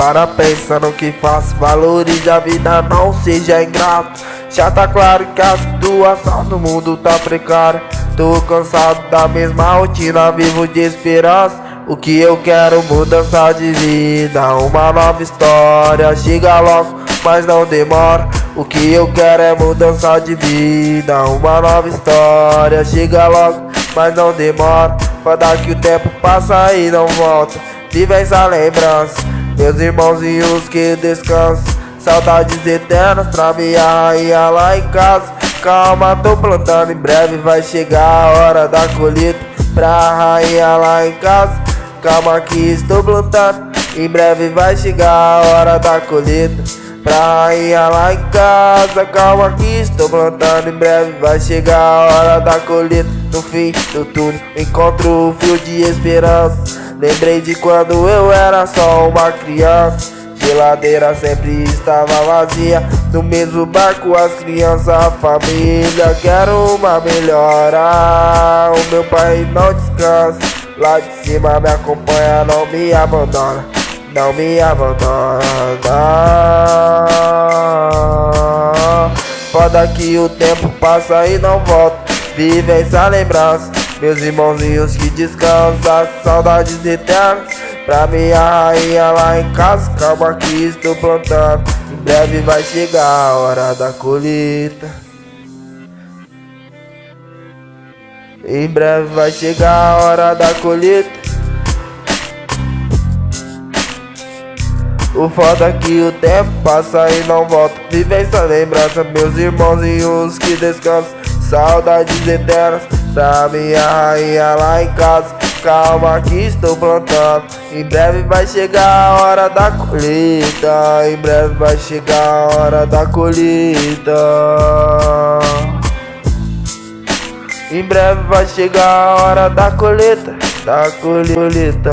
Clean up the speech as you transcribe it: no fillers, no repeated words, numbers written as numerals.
Para pensar no que faz, valorize a vida, não seja ingrato. Já tá claro que a situação do mundo tá precária. Tô cansado da mesma rotina, vivo de esperança. O que eu quero, mudança de vida, uma nova história. Chega logo, mas não demora. O que eu quero é mudança de vida, uma nova história. Chega logo, mas não demora. Pra que o tempo passa e não volta. Vive essa lembrança, meus irmãozinhos que descansam. Saudades eternas pra minha rainha lá em casa. Calma, tô plantando, em breve vai chegar a hora da colheita. Pra rainha lá em casa. Calma que estou plantando, em breve vai chegar a hora da colheita. Pra rainha lá em casa. Calma que estou plantando, em breve vai chegar a hora da colheita. No fim do túnel encontro um fio de esperança. Lembrei de quando eu era só uma criança. Geladeira sempre estava vazia. No mesmo barco as crianças, a família. Quero uma melhora. O meu pai não descansa. Lá de cima me acompanha, não me abandona. Não me abandona. Foda que o tempo passa e não volta. Vive essa lembrança, meus irmãozinhos que descansam. Saudades eternas pra minha rainha lá em casa. Calma que estou plantando, em breve vai chegar a hora da colheita. Em breve vai chegar a hora da colheita. O foda é que o tempo passa e não volta. Vive essa lembrança, meus irmãozinhos que descansam. Saudades eternas pra minha rainha lá em casa. Calma que estou plantando, em breve vai chegar a hora da colheita. Em breve vai chegar a hora da colheita. Em breve vai chegar a hora da colheita, da colheita.